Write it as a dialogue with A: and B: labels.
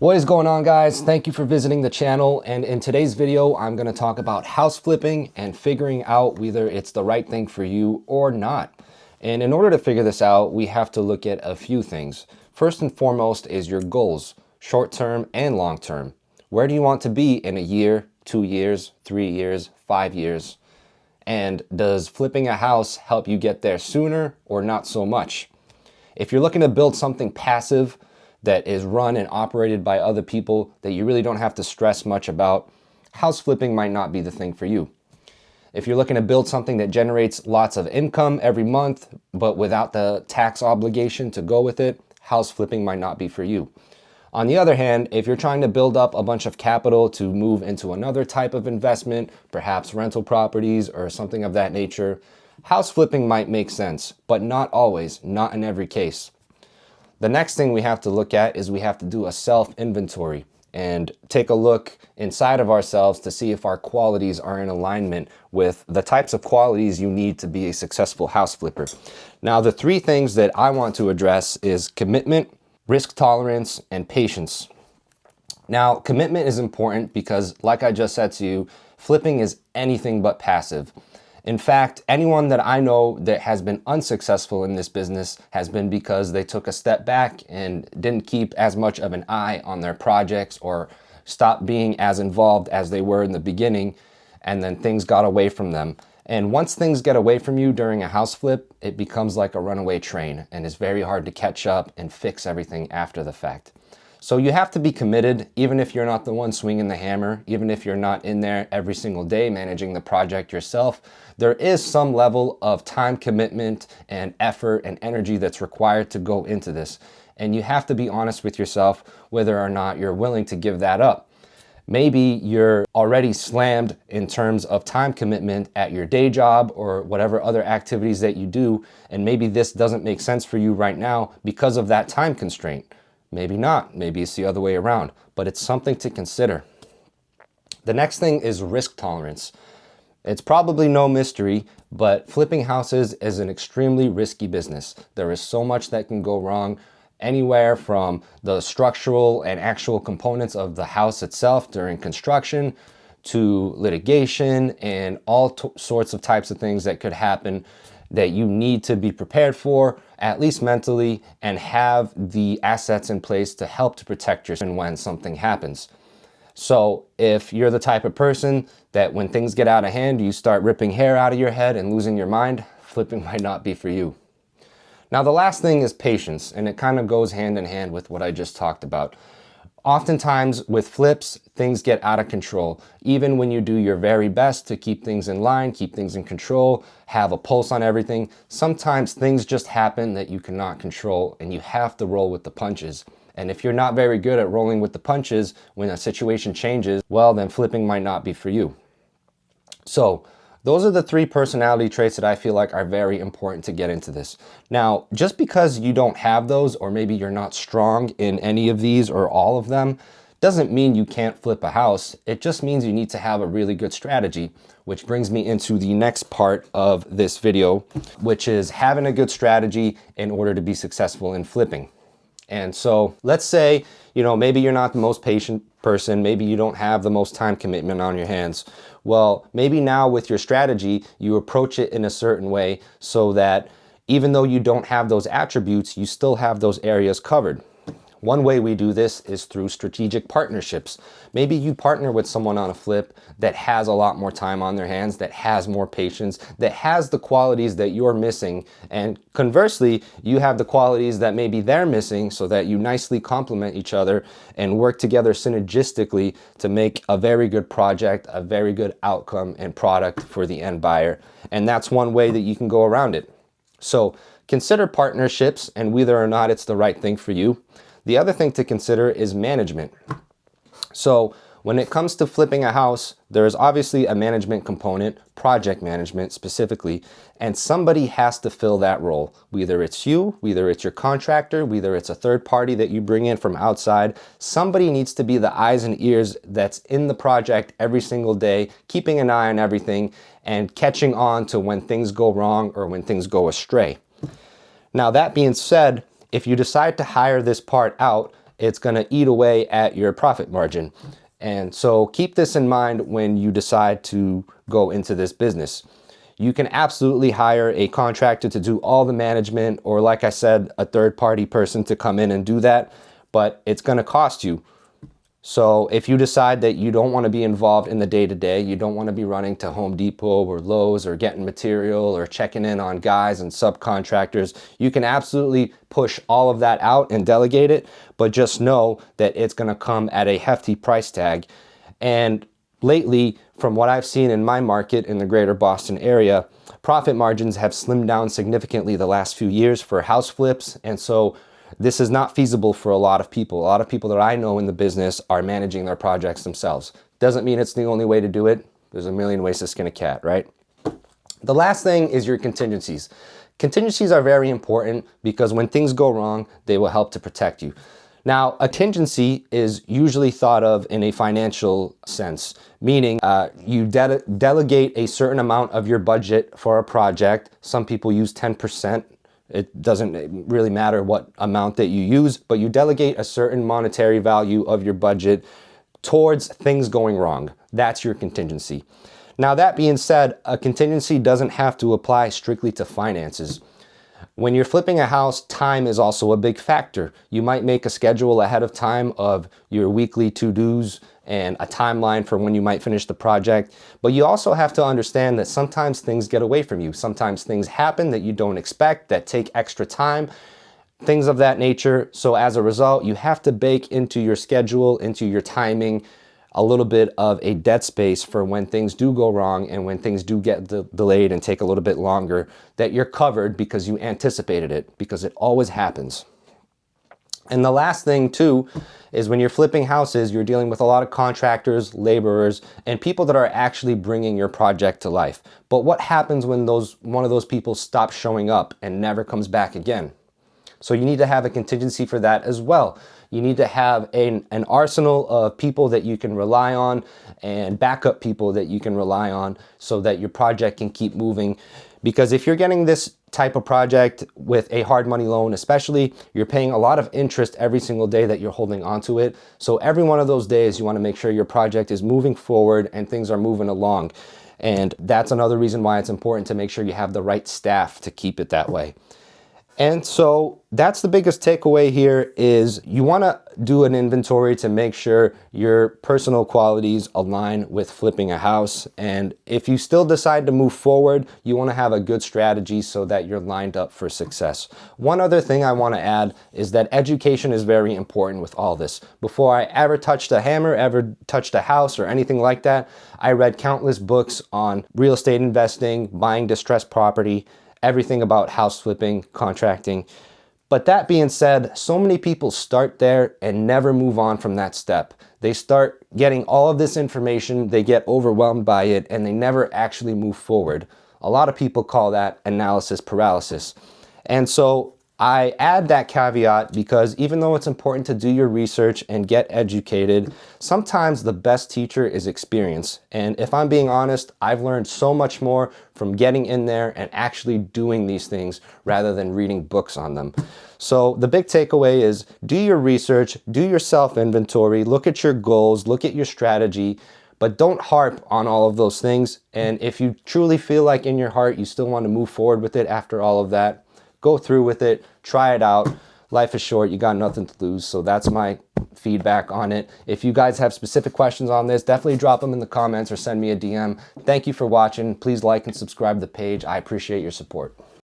A: What is going on, guys? Thank you for visiting the channel, and in today's video I'm going to talk about house flipping and figuring out whether it's the right thing for you or not. And in order to figure this out, we have to look at a few things. First and foremost is your goals, short-term and long-term. Where do you want to be in a year, 2 years, 3 years, 5 years? And does flipping a house help you get there sooner or not so much? If you're looking to build something passive that is run and operated by other people that you really don't have to stress much about, house flipping might not be the thing for you. If you're looking to build something that generates lots of income every month, but without the tax obligation to go with it, house flipping might not be for you. On the other hand, if you're trying to build up a bunch of capital to move into another type of investment, perhaps rental properties or something of that nature, house flipping might make sense, but not always, not in every case. The next thing we have to look at is we have to do a self-inventory and take a look inside of ourselves to see if our qualities are in alignment with the types of qualities you need to be a successful house flipper. Now, the three things that I want to address is commitment, risk tolerance, and patience. Now, commitment is important because, like I just said to you, flipping is anything but passive. In fact, anyone that I know that has been unsuccessful in this business has been because they took a step back and didn't keep as much of an eye on their projects or stopped being as involved as they were in the beginning, and then things got away from them. And once things get away from you during a house flip, it becomes like a runaway train and it's very hard to catch up and fix everything after the fact. So you have to be committed, even if you're not the one swinging the hammer, even if you're not in there every single day managing the project yourself. There is some level of time commitment and effort and energy that's required to go into this. And you have to be honest with yourself whether or not you're willing to give that up. Maybe you're already slammed in terms of time commitment at your day job or whatever other activities that you do, and maybe this doesn't make sense for you right now because of that time constraint. Maybe not, maybe it's the other way around, but it's something to consider. The next thing is risk tolerance. It's probably no mystery, but flipping houses is an extremely risky business. There is so much that can go wrong, anywhere from the structural and actual components of the house itself during construction to litigation and all sorts of types of things that could happen that you need to be prepared for, at least mentally, and have the assets in place to help to protect yourself when something happens. So if you're the type of person that when things get out of hand, you start ripping hair out of your head and losing your mind, flipping might not be for you. Now, the last thing is patience, and it kind of goes hand in hand with what I just talked about. Oftentimes with flips, things get out of control. Even when you do your very best to keep things in line, keep things in control, have a pulse on everything, sometimes things just happen that you cannot control and you have to roll with the punches. And if you're not very good at rolling with the punches when a situation changes, well, then flipping might not be for you. So those are the three personality traits that I feel like are very important to get into this. Now, just because you don't have those, or maybe you're not strong in any of these or all of them, doesn't mean you can't flip a house. It just means you need to have a really good strategy, which brings me into the next part of this video, which is having a good strategy in order to be successful in flipping. And so let's say, maybe you're not the most patient person, maybe you don't have the most time commitment on your hands. Well, maybe now with your strategy, you approach it in a certain way so that even though you don't have those attributes, you still have those areas covered. One way we do this is through strategic partnerships. Maybe you partner with someone on a flip that has a lot more time on their hands, that has more patience, that has the qualities that you're missing. And conversely, you have the qualities that maybe they're missing, so that you nicely complement each other and work together synergistically to make a very good project, a very good outcome and product for the end buyer. And that's one way that you can go around it. So consider partnerships and whether or not it's the right thing for you. The other thing to consider is management. So when it comes to flipping a house, there is obviously a management component, project management specifically, and somebody has to fill that role. Whether it's you, whether it's your contractor, whether it's a third party that you bring in from outside, somebody needs to be the eyes and ears that's in the project every single day, keeping an eye on everything and catching on to when things go wrong or when things go astray. Now, that being said, if you decide to hire this part out it's going to eat away at your profit margin. And so keep this in mind when you decide to go into this business. You can absolutely hire a contractor to do all the management, or like I said, a third-party person to come in and do that, but it's going to cost you. So if you decide that you don't want to be involved in the day-to-day, you don't want to be running to Home Depot or Lowe's or getting material or checking in on guys and subcontractors, you can absolutely push all of that out and delegate it, but just know that it's going to come at a hefty price tag. And lately, from what I've seen in my market in the greater Boston area, profit margins have slimmed down significantly the last few years for house flips, and so this is not feasible for a lot of people. A lot of people that I know in the business are managing their projects themselves. Doesn't mean it's the only way to do it. There's a million ways to skin a cat, right? The last thing is your contingencies. Contingencies are very important because when things go wrong, they will help to protect you. Now, a contingency is usually thought of in a financial sense, meaning you delegate a certain amount of your budget for a project. Some people use 10%. It doesn't really matter what amount that you use, but you delegate a certain monetary value of your budget towards things going wrong. That's your contingency. Now, that being said, a contingency doesn't have to apply strictly to finances. When you're flipping a house, time is also a big factor. You might make a schedule ahead of time of your weekly to-dos and a timeline for when you might finish the project. But you also have to understand that sometimes things get away from you. Sometimes things happen that you don't expect, that take extra time, things of that nature. So as a result, you have to bake into your schedule, into your timing, a little bit of a dead space for when things do go wrong and when things do get delayed and take a little bit longer, that you're covered because you anticipated it, because it always happens. And the last thing too is when you're flipping houses, you're dealing with a lot of contractors, laborers, and people that are actually bringing your project to life. But what happens when one of those people stops showing up and never comes back again? So you need to have a contingency for that as well. You need to have an arsenal of people that you can rely on and backup people that you can rely on so that your project can keep moving. Because if you're getting this type of project with a hard money loan especially, you're paying a lot of interest every single day that you're holding onto it. So every one of those days you want to make sure your project is moving forward and things are moving along. And that's another reason why it's important to make sure you have the right staff to keep it that way. And so that's the biggest takeaway here is you want to do an inventory to make sure your personal qualities align with flipping a house. And if you still decide to move forward, you want to have a good strategy so that you're lined up for success. One other thing I want to add is that education is very important with all this. Before I ever touched a hammer, ever touched a house or anything like that, I read countless books on real estate investing, buying distressed property, everything about house flipping, contracting. But that being said, so many people start there and never move on from that step. They start getting all of this information, they get overwhelmed by it, and they never actually move forward. A lot of people call that analysis paralysis. And so I add that caveat because even though it's important to do your research and get educated, sometimes the best teacher is experience. And if I'm being honest, I've learned so much more from getting in there and actually doing these things rather than reading books on them. So the big takeaway is do your research, do your self-inventory, look at your goals, look at your strategy, but don't harp on all of those things. And if you truly feel like in your heart you still want to move forward with it after all of that, go through with it, try it out. Life is short, you got nothing to lose. So that's my feedback on it. If you guys have specific questions on this, definitely drop them in the comments or send me a DM. Thank you for watching. Please like and subscribe to the page. I appreciate your support.